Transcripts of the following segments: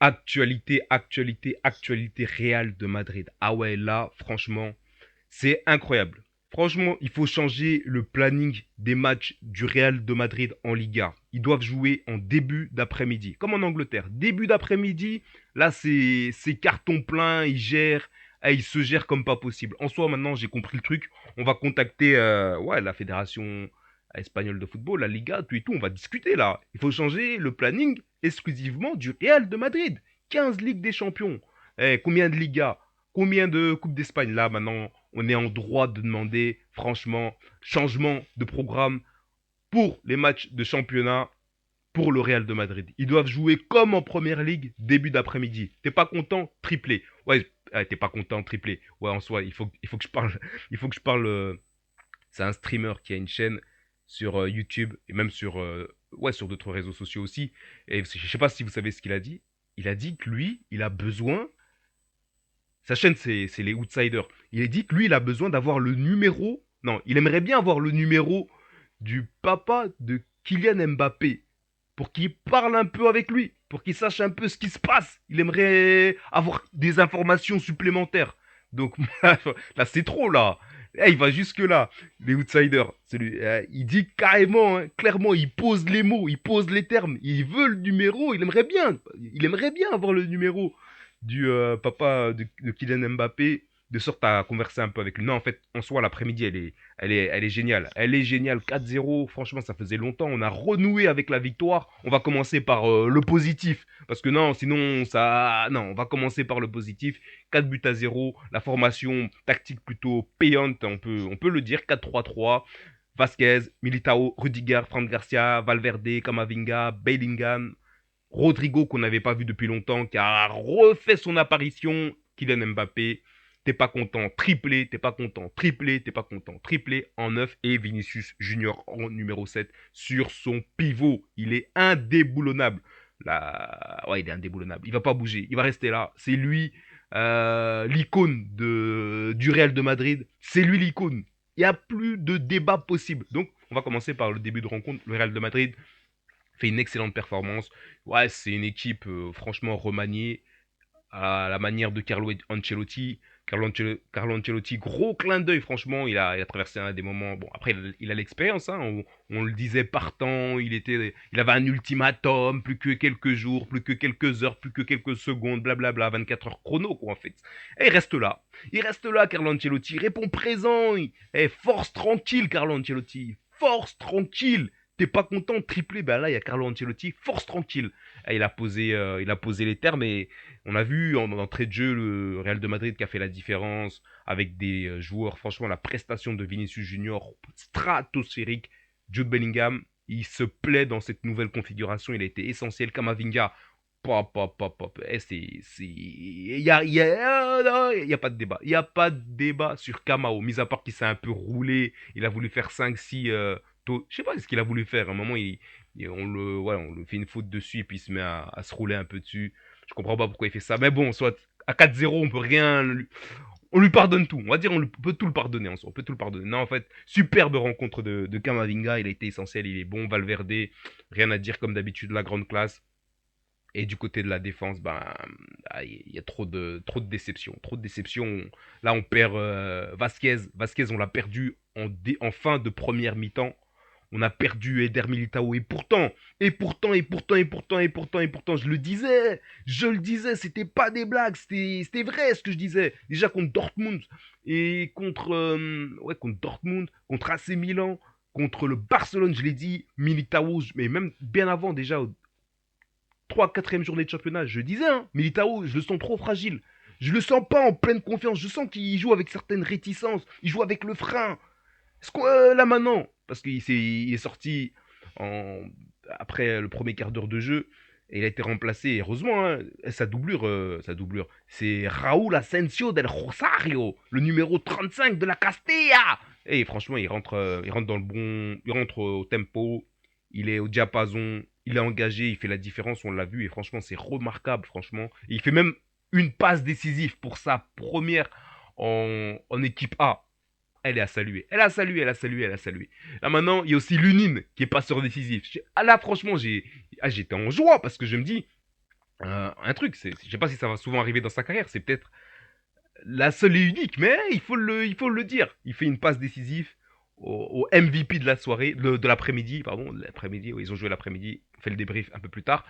Actualité Real de Madrid. Ah ouais, là, franchement, c'est incroyable. Franchement, il faut changer le planning des matchs du Real de Madrid en Liga. Ils doivent jouer en début d'après-midi, comme en Angleterre. Début d'après-midi, là, c'est carton plein, ils gèrent, ils se gèrent comme pas possible. En soi, maintenant, j'ai compris le truc. On va contacter ouais, la fédération espagnole de football, la Liga, tout et tout. On va discuter là. Il faut changer le planning exclusivement du Real de Madrid. 15 Ligues des Champions. Combien de Ligas? Combien de Coupes d'Espagne? Là, maintenant, on est en droit de demander, franchement, changement de programme pour les matchs de championnat pour le Real de Madrid. Ils doivent jouer comme en première ligue, début d'après-midi. T'es pas content? Triplé. Ouais, t'es pas content? Triplé. Ouais, en soi, il faut que je parle. Il faut que je parle. C'est un streamer qui a une chaîne sur YouTube et même sur, ouais, sur d'autres réseaux sociaux aussi. Et je sais pas si vous savez ce qu'il a dit. Il a dit que lui, il a besoin. Sa chaîne, c'est les Outsiders. Il a dit que lui, il a besoin d'avoir le numéro. Non, il aimerait bien avoir le numéro du papa de Kylian Mbappé pour qu'il parle un peu avec lui, pour qu'il sache un peu ce qui se passe. Il aimerait avoir des informations supplémentaires. Donc là, c'est trop là. Il va jusque là, les outsiders. Il dit carrément, hein, clairement, il pose les mots, il pose les termes. Il veut le numéro, il aimerait bien avoir le numéro du papa de Kylian Mbappé, de sorte à converser un peu avec lui. Non, en fait, en soi, l'après-midi, elle est géniale. Elle est géniale. 4-0, franchement, ça faisait longtemps. On a renoué avec la victoire. On va commencer par le positif. Parce que non, sinon, ça. Non, on va commencer par le positif. 4 buts à 0. La formation tactique plutôt payante, on peut le dire. 4-3-3. Vasquez, Militao, Rudiger, Franck Garcia, Valverde, Camavinga, Bellingham, Rodrigo qu'on n'avait pas vu depuis longtemps, qui a refait son apparition, Kylian Mbappé. T'es pas content, triplé, t'es pas content, triplé, t'es pas content, triplé en 9 et Vinicius Junior en numéro 7 sur son pivot. Il est indéboulonnable. Là, ouais, il est indéboulonnable. Il va pas bouger, il va rester là. C'est lui l'icône du Real de Madrid. C'est lui l'icône. Il n'y a plus de débat possible. Donc, on va commencer par le début de rencontre. Le Real de Madrid fait une excellente performance. Ouais, c'est une équipe franchement remaniée à la manière de Carlo Ancelotti. Carlo Ancelotti, gros clin d'œil, franchement, il a traversé des moments. Bon, après, il a l'expérience, hein, on le disait partant, il avait un ultimatum, plus que quelques jours, plus que quelques heures, plus que quelques secondes, blablabla, 24 heures chrono, quoi, en fait. Et il reste là, Carlo Ancelotti, il répond présent, force tranquille, Carlo Ancelotti, force tranquille. T'es pas content, triplé, ben là, il y a Carlo Ancelotti, force tranquille. Il a posé les termes et on a vu en entrée de jeu le Real de Madrid qui a fait la différence avec des joueurs. Franchement, la prestation de Vinicius Junior stratosphérique. Jude Bellingham, il se plaît dans cette nouvelle configuration. Il a été essentiel. Kamavinga, pop, pop, pop, pop. Il y a pas de débat. Il n'y a pas de débat sur Kamao. Mis à part qu'il s'est un peu roulé. Il a voulu faire 5-6. Je sais pas ce qu'il a voulu faire. À un moment, on le fait une faute dessus et puis il se met à se rouler un peu dessus. Je comprends pas pourquoi il fait ça. Mais bon, soit à 4-0, on peut rien. On lui pardonne tout. On va dire, peut tout le pardonner en soi. On peut tout le pardonner. Non, en fait, superbe rencontre de Kamavinga. Il a été essentiel. Il est bon. Valverde, rien à dire comme d'habitude, la grande classe. Et du côté de la défense, ben, il y a trop de déceptions. Trop de déceptions. Là, on perd Vasquez. Vasquez, on l'a perdu en fin de première mi-temps. On a perdu Eder Militao. Et pourtant, je le disais, c'était pas des blagues, c'était vrai ce que je disais. Déjà contre Dortmund et contre Dortmund, contre AC Milan, contre le Barcelone, je l'ai dit, Militao, mais même bien avant déjà, 3 4 journée de championnat, je disais, hein, Militao, je le sens trop fragile. Je le sens pas en pleine confiance. Je sens qu'il joue avec certaines réticences. Il joue avec le frein. Est-ce que là maintenant, parce qu'il est sorti en, après le premier quart d'heure de jeu, et il a été remplacé, heureusement, hein, sa doublure, c'est Raúl Asensio del Rosario, le numéro 35 de la Castilla. Et franchement, il rentre il rentre au tempo, il est au diapason, il est engagé, il fait la différence, on l'a vu, et franchement, c'est remarquable, franchement. Et il fait même une passe décisive pour sa première en équipe A. Elle est à saluer. Elle a salué, elle a salué, elle a salué. Là maintenant, il y a aussi Lunine qui est passeur décisif. Là franchement, j'étais en joie parce que je me dis, un truc. Je sais pas si ça va souvent arriver dans sa carrière. C'est peut-être la seule et unique, mais il faut le dire. Il fait une passe décisive au MVP de la soirée, de l'après-midi, pardon, l'après-midi, ils ont joué l'après-midi, on fait le débrief un peu plus tard.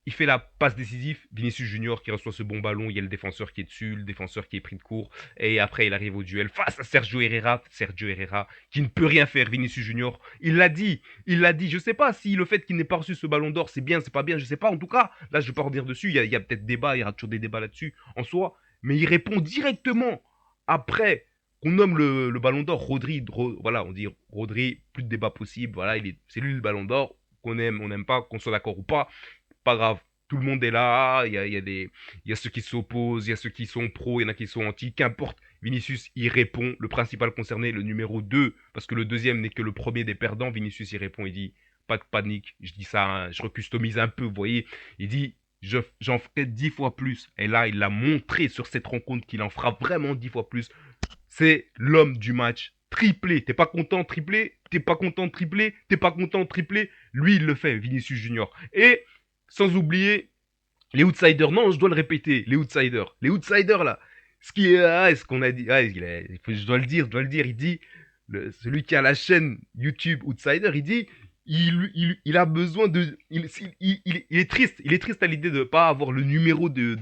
Il fait la passe décisive, Vinicius Junior qui reçoit ce bon ballon, il y a le défenseur qui est dessus, le défenseur qui est pris de court, et après il arrive au duel face à Sergio Herrera qui ne peut rien faire, Vinicius Junior, il l'a dit, je sais pas si le fait qu'il n'ait pas reçu ce ballon d'or c'est bien, c'est pas bien, je sais pas, en tout cas, là je vais pas revenir dessus, il y a peut-être débat, il y aura toujours des débats là-dessus en soi, mais il répond directement après qu'on nomme le ballon d'or, voilà, on dit Rodri, plus de débat possible, voilà, c'est lui le ballon d'or, qu'on aime, on n'aime pas, qu'on soit d'accord ou pas grave. Tout le monde est là, il y a ceux qui s'opposent, il y a ceux qui sont pro, il y en a qui sont anti, qu'importe. Vinicius y répond, le principal concerné, le numéro 2, parce que le deuxième n'est que le premier des perdants. Vinicius y répond, il dit pas de panique, je dis ça, hein, je recustomise un peu, vous voyez. Il dit j'en ferai 10 fois plus. Et là, il a montré sur cette rencontre qu'il en fera vraiment 10 fois plus. C'est l'homme du match. Triplé, t'es pas content, triplé, t'es pas content, triplé, t'es pas content, triplé. Lui, il le fait, Vinicius Junior. Et sans oublier les outsiders. Non, je dois le répéter, les outsiders. Les outsiders, là. Ce qui est, ce qu'on a dit, je dois le dire, il dit, celui qui a la chaîne YouTube Outsider, il dit, il a besoin de, il est triste à l'idée de ne pas avoir le numéro du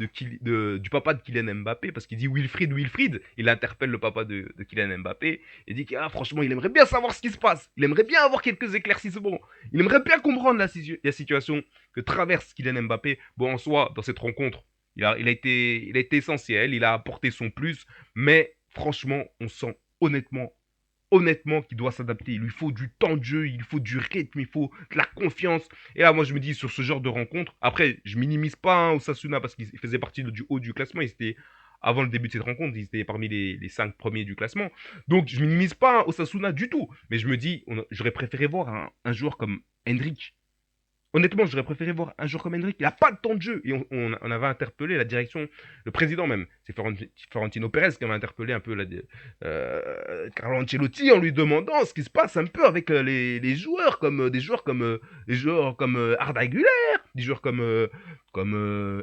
papa de Kylian Mbappé, parce qu'il dit Wilfried, il interpelle le papa de Kylian Mbappé, et dit que, franchement, il aimerait bien savoir ce qui se passe, il aimerait bien avoir quelques éclaircissements, il aimerait bien comprendre la situation que traverse Kylian Mbappé. Bon, en soi, dans cette rencontre, il a été essentiel, il a apporté son plus, mais franchement, on sent honnêtement qu'il doit s'adapter. Il lui faut du temps de jeu, il faut du rythme, il faut de la confiance. Et là, moi, je me dis, sur ce genre de rencontre, après, je minimise pas Osasuna parce qu'il faisait partie du haut du classement. Il était, avant le début de cette rencontre, ils étaient parmi les 5 premiers du classement. Donc, je minimise pas Osasuna du tout. Mais je me dis, j'aurais préféré voir un joueur comme Hendrik. Honnêtement, j'aurais préféré voir un joueur comme Hendrik. Il n'a pas de temps de jeu. Et on avait interpellé la direction, le président même. C'est Florentino Pérez qui avait interpellé un peu Carlo Ancelotti en lui demandant ce qui se passe un peu avec les joueurs, comme des joueurs comme Arda Güler, des joueurs comme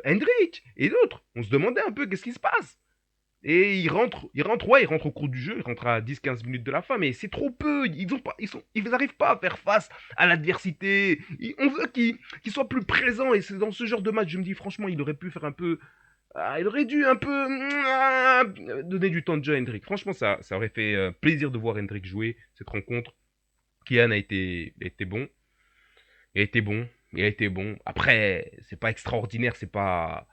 Hendrik et d'autres. On se demandait un peu qu'est-ce qui se passe. Et il rentre au cours du jeu, il rentre à 10-15 minutes de la fin, mais c'est trop peu. Ils n'arrivent pas à faire face à l'adversité. On veut qu'ils soient plus présents, et c'est dans ce genre de match, je me dis franchement, il aurait pu faire un peu. Il aurait dû un peu donner du temps de jeu à Hendrik. Franchement, ça aurait fait plaisir de voir Hendrik jouer cette rencontre. Kian a été bon. Il a été bon. Il a été bon. Après, c'est pas extraordinaire, c'est pas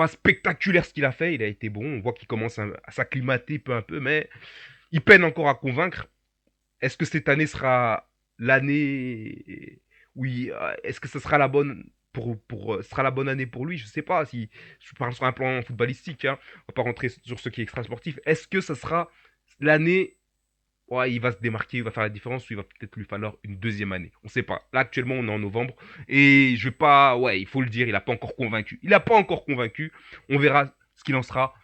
spectaculaire ce qu'il a fait. Il a été bon. On voit qu'il commence à s'acclimater peu à peu, mais il peine encore à convaincre. Est-ce que cette année sera l'année Oui, est-ce que ce sera la bonne sera la bonne année pour lui? Je sais pas si je parle sur un plan footballistique, hein. On va pas rentrer sur ce qui est extra sportif. Est-ce que ce sera l'année, ouais, il va se démarquer, il va faire la différence, ou il va peut-être lui falloir une deuxième année. On ne sait pas. Là, actuellement, on est en novembre. Et je vais pas. Ouais, il faut le dire, il n'a pas encore convaincu. Il n'a pas encore convaincu. On verra ce qu'il en sera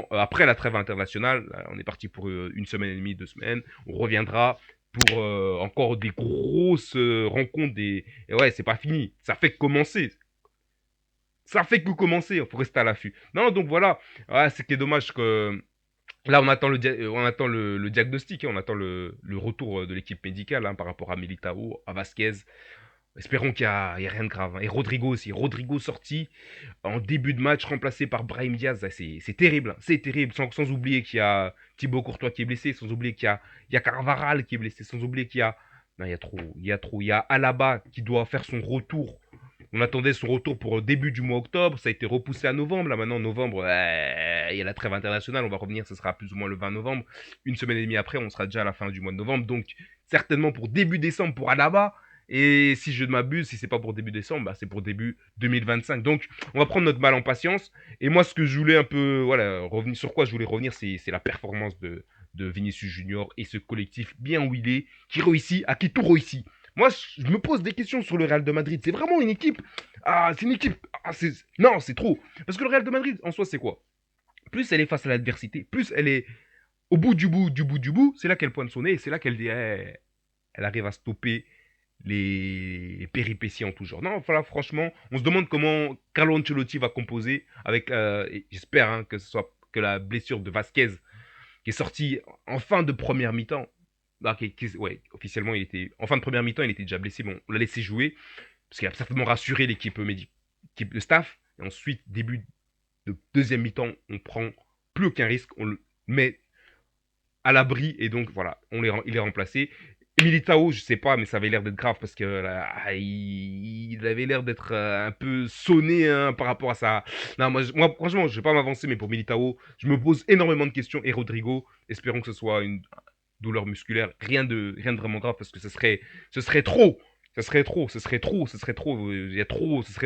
après la trêve internationale. Là, on est parti pour une semaine et demie, 2 semaines. On reviendra pour encore des grosses rencontres. Et ouais, c'est pas fini. Ça fait que commencer. Ça fait que commencer. Il faut rester à l'affût. Non, donc voilà. Ouais, c'est qui est dommage que là, on attend le diagnostic, hein, on attend le retour de l'équipe médicale, hein, par rapport à Militao, à Vasquez. Espérons qu'il y a rien de grave, hein. Et Rodrigo aussi. Rodrigo sorti en début de match, remplacé par Brahim Diaz. C'est terrible, hein. C'est terrible. Sans oublier qu'il y a Thibaut Courtois qui est blessé, sans oublier qu'il y a Carvaral qui est blessé, sans oublier qu'il y a. Non, il y a trop. Il y a trop. Il y a Alaba qui doit faire son retour. On attendait son retour pour le début du mois octobre, ça a été repoussé à novembre. Là maintenant, novembre, il y a la trêve internationale, on va revenir, ce sera plus ou moins le 20 novembre. Une semaine et demie après, on sera déjà à la fin du mois de novembre. Donc certainement pour début décembre pour Alaba. Et si je ne m'abuse, si c'est pas pour début décembre, bah, c'est pour début 2025. Donc on va prendre notre mal en patience. Et moi, ce que je voulais un peu, voilà, revenir sur quoi je voulais revenir, c'est la performance de Vinicius Junior et ce collectif bien huilé qui réussit, à qui tout réussit. Moi, je me pose des questions sur le Real de Madrid. C'est vraiment une équipe. Ah, c'est une équipe. Non, c'est trop. Parce que le Real de Madrid, en soi, c'est quoi? Plus elle est face à l'adversité, plus elle est au bout du bout, c'est là qu'elle pointe son nez et c'est là qu'elle dit, elle arrive à stopper les péripéties en tout genre. Non, voilà, franchement, on se demande comment Carlo Ancelotti va composer avec, et j'espère hein, que ce soit que la blessure de Vasquez qui est sortie en fin de première mi-temps. Ah, ouais, officiellement, il était en fin de première mi-temps, il était déjà blessé. Bon, on l'a laissé jouer parce qu'il a certainement rassuré l'équipe de staff. Et ensuite, début de deuxième mi-temps, on prend plus aucun risque, on le met à l'abri et donc voilà, il est remplacé. Militao, je sais pas, mais ça avait l'air d'être grave parce que là, il avait l'air d'être un peu sonné hein, par rapport à ça. Non, moi, franchement, je vais pas m'avancer, mais pour Militao, je me pose énormément de questions. Et Rodrigo, espérons que ce soit une douleur musculaire, rien de vraiment grave parce que ce serait trop. Il y a trop, ce serait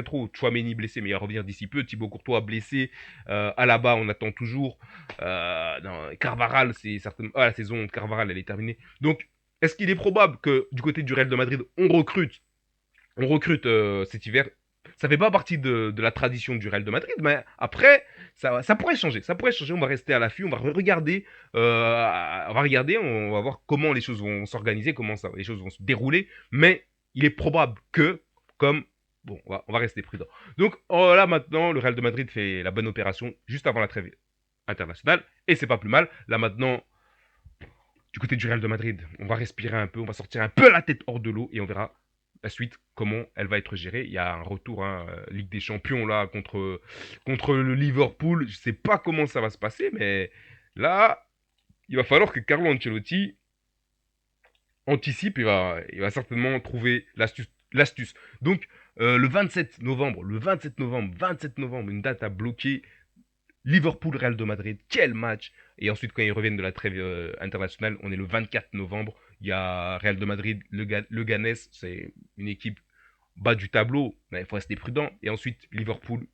trop. Chouameni blessé, mais il va revenir d'ici peu. Thibaut Courtois blessé. Alaba, on attend toujours. Non, Carvaral, c'est certainement. Ah, la saison de Carvaral, elle est terminée. Donc, est-ce qu'il est probable que du côté du Real de Madrid, on recrute cet hiver? Ça fait pas partie de la tradition du Real de Madrid, mais après, ça pourrait changer. Ça pourrait changer. On va rester à l'affût. On va voir comment les choses vont s'organiser, comment les choses vont se dérouler. Mais il est probable que, comme bon, on va rester prudent. Donc là maintenant, le Real de Madrid fait la bonne opération juste avant la trêve internationale et c'est pas plus mal. Là maintenant, du côté du Real de Madrid, on va respirer un peu, on va sortir un peu la tête hors de l'eau et on verra la suite, comment elle va être gérée. Il y a un retour, hein, Ligue des Champions là contre le Liverpool. Je sais pas comment ça va se passer, mais là, il va falloir que Carlo Ancelotti anticipe. Il va certainement trouver l'astuce. Donc, le 27 novembre, une date à bloquer. Liverpool-Real de Madrid, quel match! Et ensuite, quand ils reviennent de la trêve internationale, on est le 24 novembre. Il y a Real de Madrid, le Ganes, c'est une équipe bas du tableau, mais il faut rester prudent. Et ensuite, Liverpool,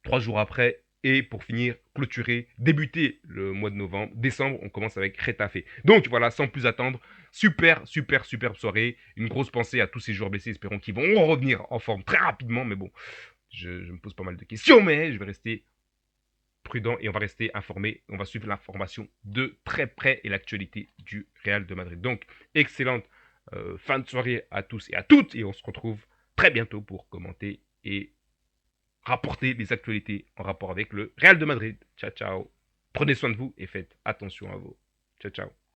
3 jours après. Et pour finir, clôturer, débuter le mois de décembre, on commence avec Retafe. Donc voilà, sans plus attendre, superbe soirée. Une grosse pensée à tous ces joueurs blessés. Espérons qu'ils vont revenir en forme très rapidement. Mais bon, je me pose pas mal de questions, mais je vais rester prudent et on va rester informé. On va suivre l'information de très près et l'actualité du Real de Madrid. Donc, excellente fin de soirée à tous et à toutes. Et on se retrouve très bientôt pour commenter et rapporter les actualités en rapport avec le Real de Madrid. Ciao, ciao. Prenez soin de vous et faites attention à vous. Ciao, ciao.